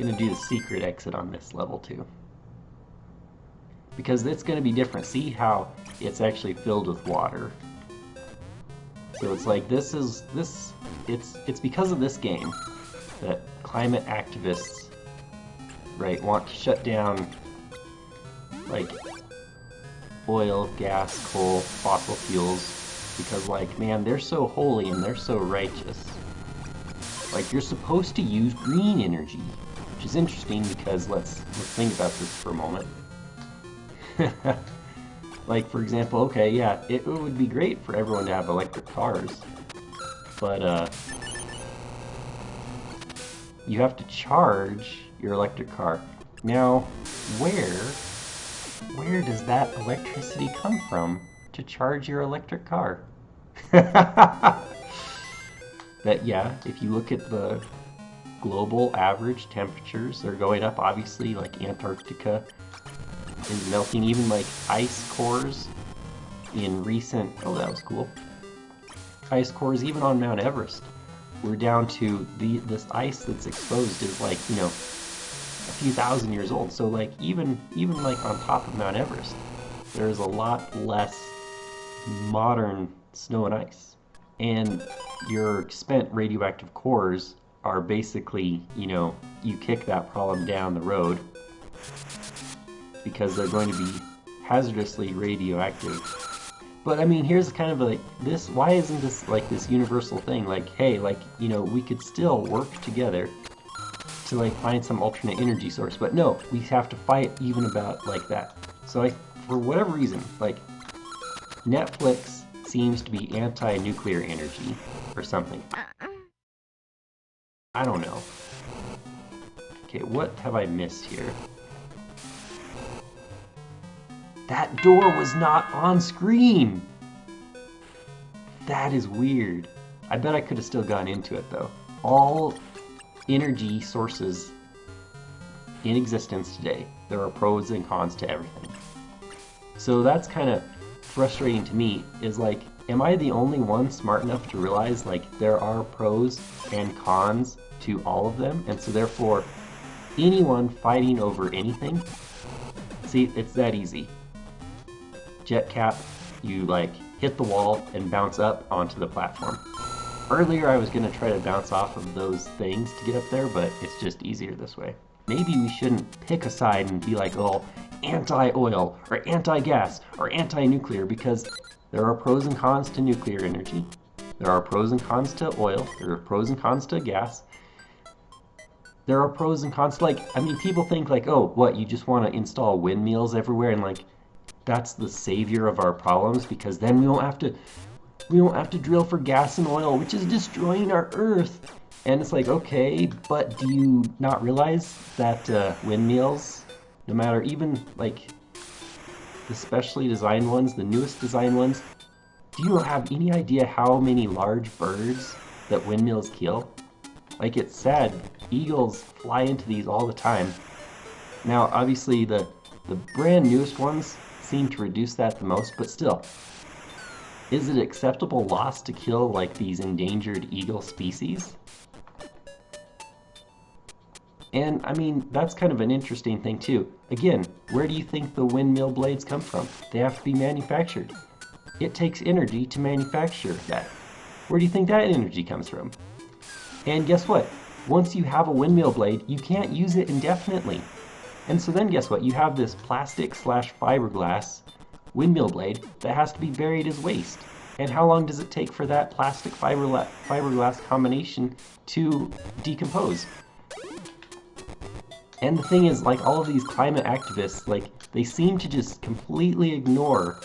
gonna do the secret exit on this level too. Because it's gonna be different. See how it's actually filled with water. So it's like it's because of this game that climate activists, right, want to shut down like oil, gas, coal, fossil fuels, because like, man, they're so holy and they're so righteous. Like, you're supposed to use green energy, which is interesting because let's think about this for a moment. Like, for example, okay, yeah, it would be great for everyone to have electric cars, but you have to charge your electric car. Now, where does that electricity come from to charge your electric car? That, yeah, if you look at the global average temperatures, they're going up, obviously, like Antarctica is melting, even like ice cores in recent, oh, that was cool, ice cores even on Mount Everest, we're down to this ice that's exposed is like, you know, a few thousand years old. So like even like on top of Mount Everest, there's a lot less modern snow and ice. And your spent radioactive cores are basically, you know, you kick that problem down the road because they're going to be hazardously radioactive. But I mean, here's kind of like this, why isn't this like this universal thing? Like, hey, like, you know, we could still work together to like find some alternate energy source, but no, we have to fight even about like that. So for whatever reason, like Netflix seems to be anti-nuclear energy or something. I don't know. Okay, what have I missed here? That door was not on screen! That is weird. I bet I could have still gone into it though. All energy sources in existence today, there are pros and cons to everything. So that's kind of frustrating to me, is like, am I the only one smart enough to realize like there are pros and cons to all of them? And so therefore, anyone fighting over anything, see, it's that easy. Jet cap, you like hit the wall and bounce up onto the platform. Earlier I was going to try to bounce off of those things to get up there, but it's just easier this way. Maybe we shouldn't pick a side and be like, oh, anti-oil or anti-gas or anti-nuclear, because there are pros and cons to nuclear energy. There are pros and cons to oil. There are pros and cons to gas. There are pros and cons to, like, I mean, people think like, oh, what, you just want to install windmills everywhere and like that's the savior of our problems, because then we won't have to drill for gas and oil, which is destroying our earth. And it's like, okay, but do you not realize that windmills, no matter even like the specially designed ones, the newest designed ones, do you have any idea how many large birds that windmills kill? Like, it's sad, eagles fly into these all the time. Now obviously the brand newest ones seem to reduce that the most, but still, is it acceptable loss to kill like these endangered eagle species? And I mean, that's kind of an interesting thing too. Again, where do you think the windmill blades come from? They have to be manufactured. It takes energy to manufacture that. Where do you think that energy comes from? And guess what? Once you have a windmill blade, you can't use it indefinitely. And so then guess what? You have this plastic / fiberglass windmill blade that has to be buried as waste. And how long does it take for that plastic fiberglass combination to decompose? And the thing is, like, all of these climate activists, like, they seem to just completely ignore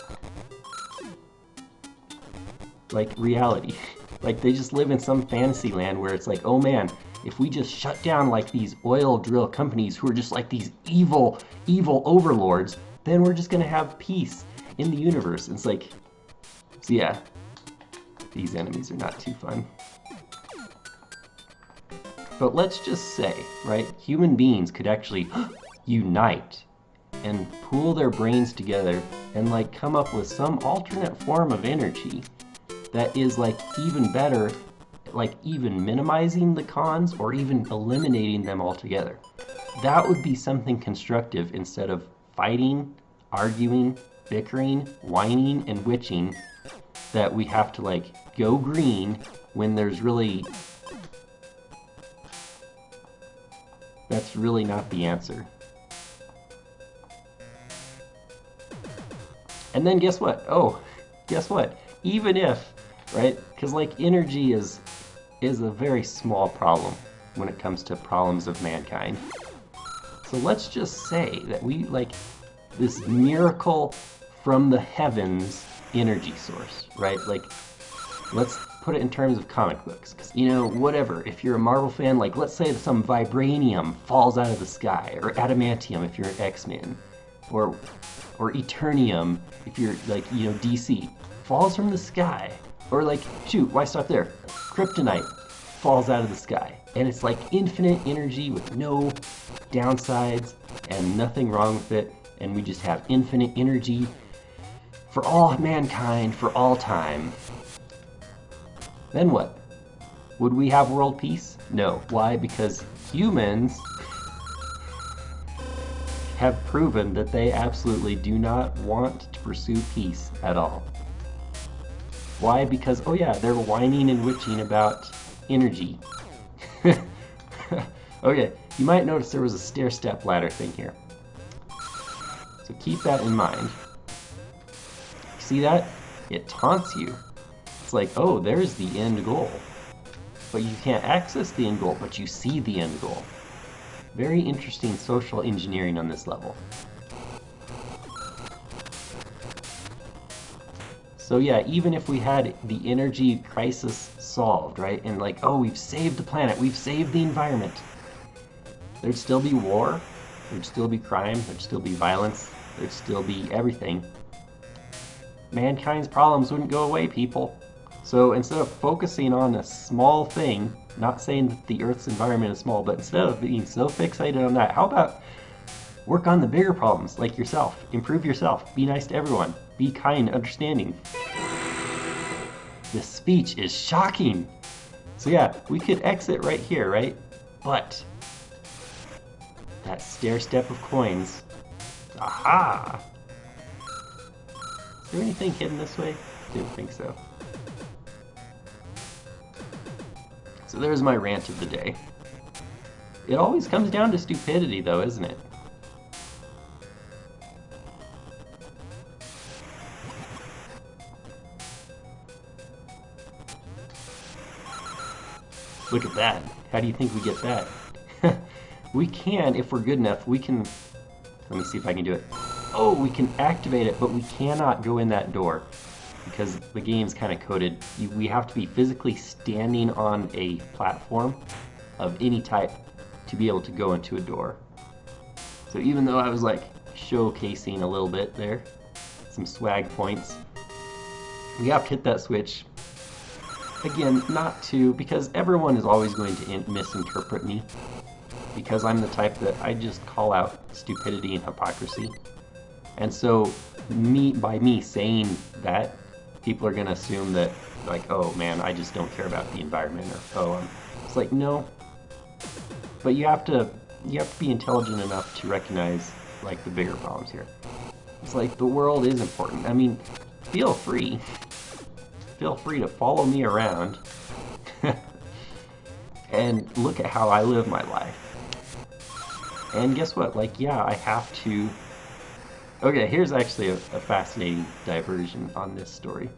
like reality. Like, they just live in some fantasy land where it's like, oh man, if we just shut down like these oil drill companies who are just like these evil overlords, then we're just gonna have peace in the universe. And it's like, so yeah, these enemies are not too fun. But let's just say, right, human beings could actually unite and pool their brains together and like come up with some alternate form of energy that is like even better like even minimizing the cons or even eliminating them altogether. That would be something constructive instead of fighting, arguing, bickering, whining, and witching that we have to like go green when there's really, that's really not the answer. And then guess what? Oh, guess what? Even if, right? Because like energy is a very small problem when it comes to problems of mankind. So let's just say that we like this miracle from the heavens energy source, right? Like, let's put it in terms of comic books. 'Cause, you know, whatever, if you're a Marvel fan, like let's say some vibranium falls out of the sky, or adamantium if you're an X-Men, or Eternium if you're like, you know, DC, falls from the sky. Or like, shoot, why stop there? Kryptonite falls out of the sky. And it's like infinite energy with no downsides and nothing wrong with it. And we just have infinite energy for all mankind for all time. Then what? Would we have world peace? No. Why? Because humans have proven that they absolutely do not want to pursue peace at all. Why? Because, oh yeah, they're whining and witching about energy. Okay, you might notice there was a stair-step ladder thing here. So keep that in mind. See that? It taunts you. It's like, oh, there's the end goal. But you can't access the end goal, but you see the end goal. Very interesting social engineering on this level. So yeah, even if we had the energy crisis solved, right? And like, oh, we've saved the planet, we've saved the environment. There'd still be war, there'd still be crime, there'd still be violence, there'd still be everything. Mankind's problems wouldn't go away, people. So instead of focusing on a small thing, not saying that the Earth's environment is small, but instead of being so fixated on that, how about work on the bigger problems, like yourself, improve yourself, be nice to everyone, be kind, understanding. This speech is shocking. So yeah, we could exit right here, right? But that stair step of coins, aha! Is there anything hidden this way? Didn't think so. So there's my rant of the day. It always comes down to stupidity though, isn't it? Look at that. How do you think we get that? We can, if we're good enough, we can... Let me see if I can do it. Oh, we can activate it, but we cannot go in that door. Because the game's kind of coded. We have to be physically standing on a platform of any type to be able to go into a door. So even though I was like showcasing a little bit there, some swag points, we have to hit that switch. Again, not to, because everyone is always going to misinterpret me. Because I'm the type that I just call out stupidity and hypocrisy. And so by me saying that, people are going to assume that, like, oh man, I just don't care about the environment, or oh, it's like, no. But you have to be intelligent enough to recognize, like, the bigger problems here. It's like, the world is important. I mean, feel free to follow me around and look at how I live my life. And guess what? Like, yeah, I have to... Okay, here's actually a fascinating diversion on this story.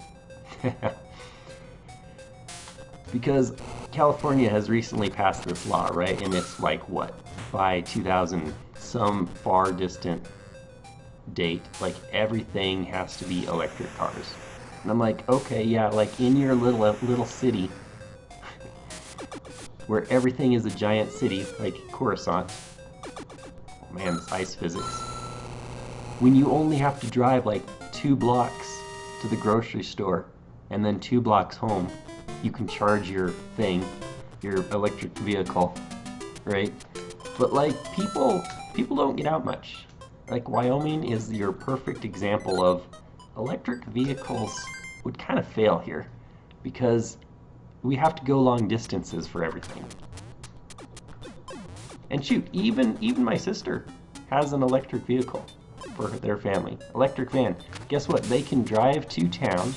Because California has recently passed this law, right? And it's like, what? By 2000, some far distant date, like everything has to be electric cars. And I'm like, okay, yeah, like in your little city, where everything is a giant city, like Coruscant. Oh man, this ice physics. When you only have to drive like 2 blocks to the grocery store and then 2 blocks home, you can charge your thing, your electric vehicle, right? But like people don't get out much. Like Wyoming is your perfect example of electric vehicles would kind of fail here, because we have to go long distances for everything. And shoot, even my sister has an electric vehicle for their family. Electric van. Guess what? They can drive to town,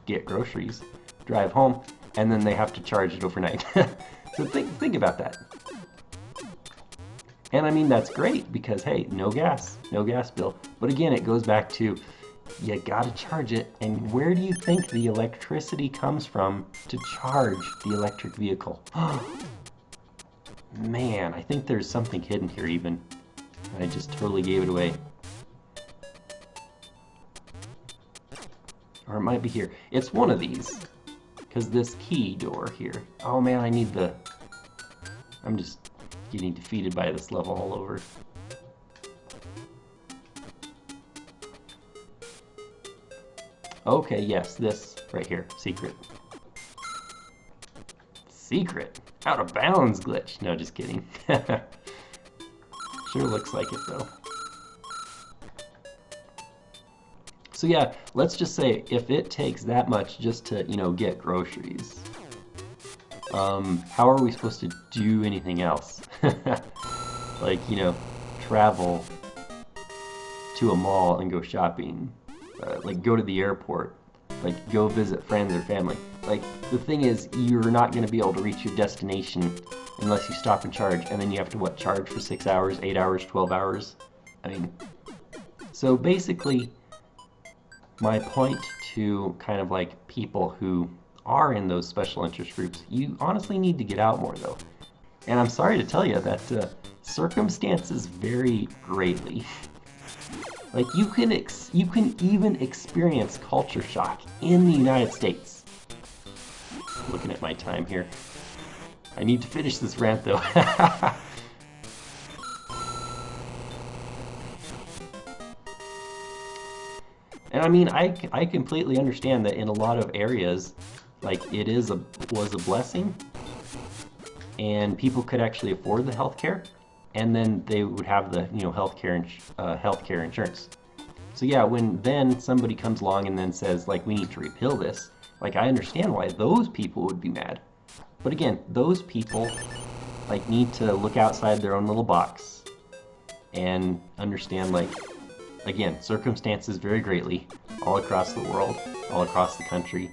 get groceries, drive home, and then they have to charge it overnight. So think about that. And I mean, that's great because, hey, no gas bill. But again, it goes back to, you gotta charge it. And where do you think the electricity comes from to charge the electric vehicle? Man, I think there's something hidden here even. I just totally gave it away. Or it might be here. It's one of these. Because this key door here. Oh man, I need the... I'm just getting defeated by this level all over. Okay, yes, this right here. Secret. Secret? Out of bounds glitch. No, just kidding. Sure looks like it though. So yeah, let's just say if it takes that much just to, you know, get groceries, how are we supposed to do anything else? Like, you know, travel to a mall and go shopping, like go to the airport, like go visit friends or family. Like, the thing is, you're not going to be able to reach your destination unless you stop and charge, and then you have to, what, charge for 6 hours, 8 hours, 12 hours? I mean, so basically, my point to kind of like people who are in those special interest groups, you honestly need to get out more though. And I'm sorry to tell you that circumstances vary greatly. Like you can even experience culture shock in the United States. Looking at my time here. I need to finish this rant though. And I mean, I completely understand that in a lot of areas, like it was a blessing, and people could actually afford the healthcare, and then they would have the, you know, healthcare insurance. So yeah, when then somebody comes along and then says like we need to repeal this, like I understand why those people would be mad. But again, those people like need to look outside their own little box and understand, like, again, circumstances vary greatly all across the world, all across the country,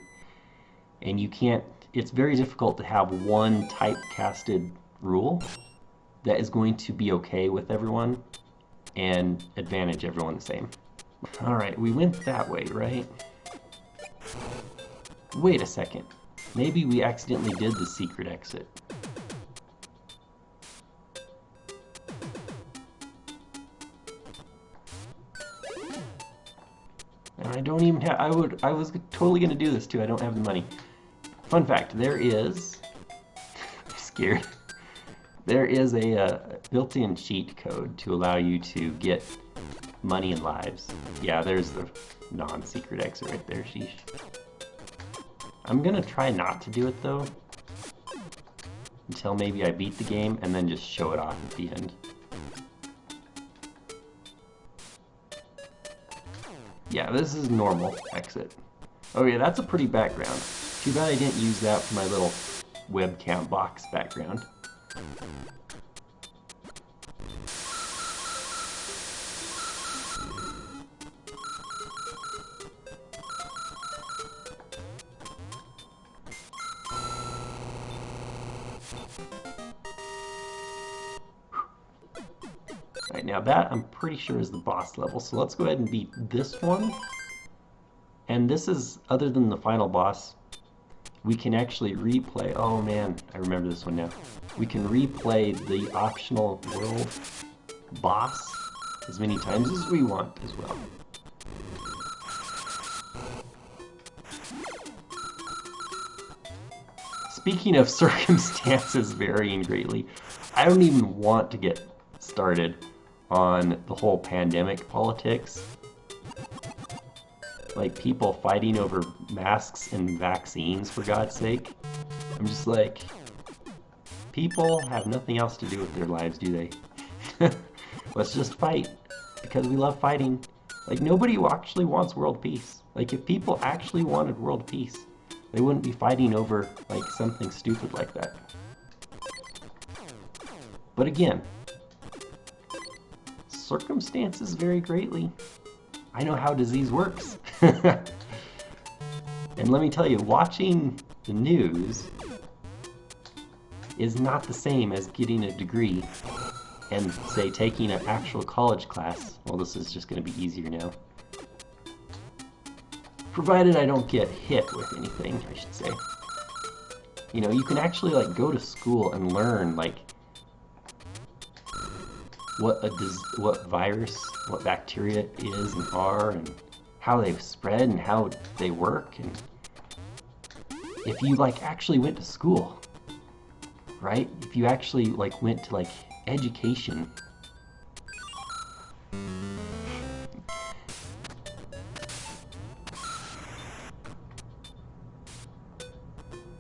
and you can't, it's very difficult to have one typecasted rule that is going to be okay with everyone and advantage everyone the same. Alright, we went that way, right? Wait a second. Maybe we accidentally did the secret exit. And I don't even have, I was totally gonna do this too, I don't have the money. Fun fact, there is, I'm scared, there is a built-in cheat code to allow you to get money and lives. Yeah, there's the non-secret exit right there, sheesh. I'm gonna try not to do it though, until maybe I beat the game and then just show it off at the end. Yeah, this is normal exit. Oh yeah, that's a pretty background. Too bad I didn't use that for my little webcam box background. Alright, now that I'm pretty sure is the boss level, so let's go ahead and beat this one. And this is, other than the final boss, we can actually replay, oh man, I remember this one now. We can replay the optional world boss as many times as we want as well. Speaking of circumstances varying greatly, I don't even want to get started on the whole pandemic politics. Like people fighting over masks and vaccines, for God's sake. I'm just like, people have nothing else to do with their lives, do they? Let's just fight, because we love fighting. Like, nobody actually wants world peace. Like, if people actually wanted world peace, They wouldn't be fighting over like something stupid like that. But again, circumstances vary greatly. I know how disease works. And let me tell you, watching the news is not the same as getting a degree and, say, taking an actual college class. Well, this is just going to be easier now. Provided I don't get hit with anything, I should say. You know, you can actually, like, go to school and learn, like, what virus, what bacteria is and are, and how they spread and how they work. And if you, like, actually went to school, right? If you actually, like, went to, like, education.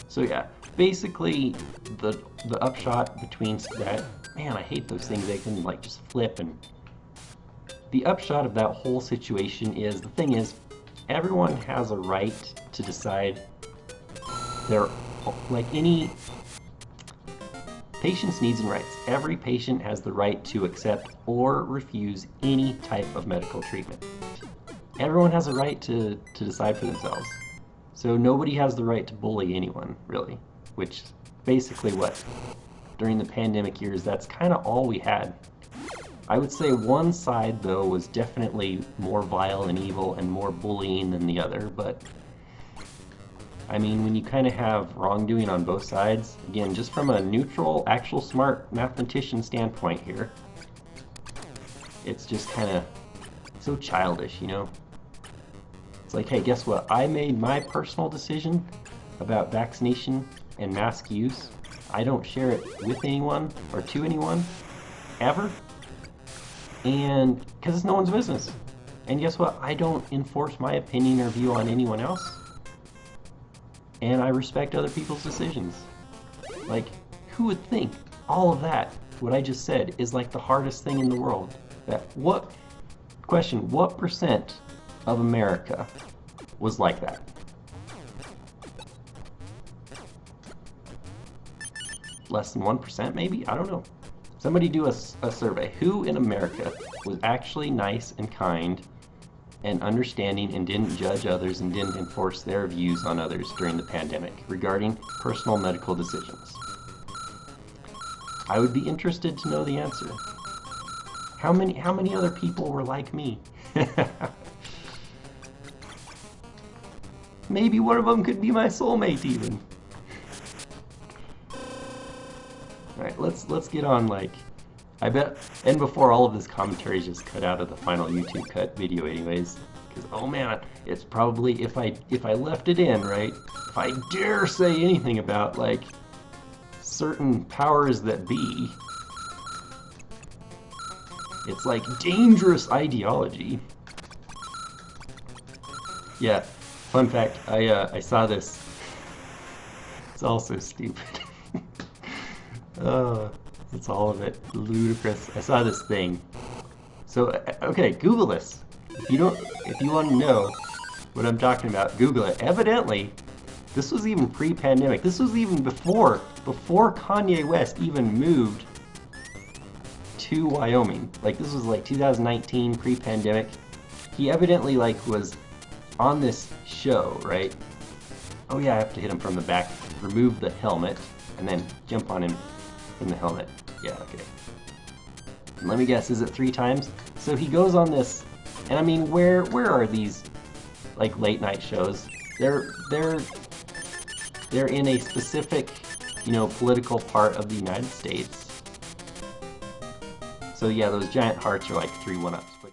So yeah, basically the upshot between that, man, I hate those things. They can like just flip. And the upshot of that whole situation is, the thing is, everyone has a right to decide their, like any patient's needs and rights. Every patient has the right to accept or refuse any type of medical treatment. Everyone has a right to decide for themselves. So nobody has the right to bully anyone, really, which basically what, during the pandemic years, that's kind of all we had. I would say one side, though, was definitely more vile and evil and more bullying than the other, but I mean, when you kind of have wrongdoing on both sides, again, just from a neutral, actual smart mathematician standpoint here, it's just kind of so childish, you know? It's like, hey, guess what? I made my personal decision about vaccination and mask use. I don't share it with anyone or to anyone, ever. And because it's no one's business. And guess what? I don't enforce my opinion or view on anyone else. And I respect other people's decisions. Like, who would think all of that, what I just said, is like the hardest thing in the world? What percent of America was like that? Less than 1% maybe? I don't know. Somebody do a survey. Who in America was actually nice and kind and understanding and didn't judge others and didn't enforce their views on others during the pandemic regarding personal medical decisions? I would be interested to know the answer. How many other people were like me? Maybe one of them could be my soulmate even. Alright, let's get on, like, I bet, and before all of this commentary is just cut out of the final YouTube cut video anyways, because oh man, it's probably, if I left it in, right, if I dare say anything about, like, certain powers that be, it's like dangerous ideology. Yeah, fun fact, I saw this. It's all so stupid. It's all of it ludicrous. I saw this thing. So, okay, Google this. If you want to know what I'm talking about, Google it. Evidently, this was even pre-pandemic. This was even before Kanye West even moved to Wyoming. Like, this was like 2019, pre-pandemic. He evidently, like, was on this show, right? Oh yeah, I have to hit him from the back. Remove the helmet, and then jump on him in the helmet. Yeah, okay. And let me guess, is it 3 times? So he goes on this, and I mean, where are these, like, late night shows? They're in a specific, you know, political part of the United States. So yeah, those giant hearts are like 3 1-ups. But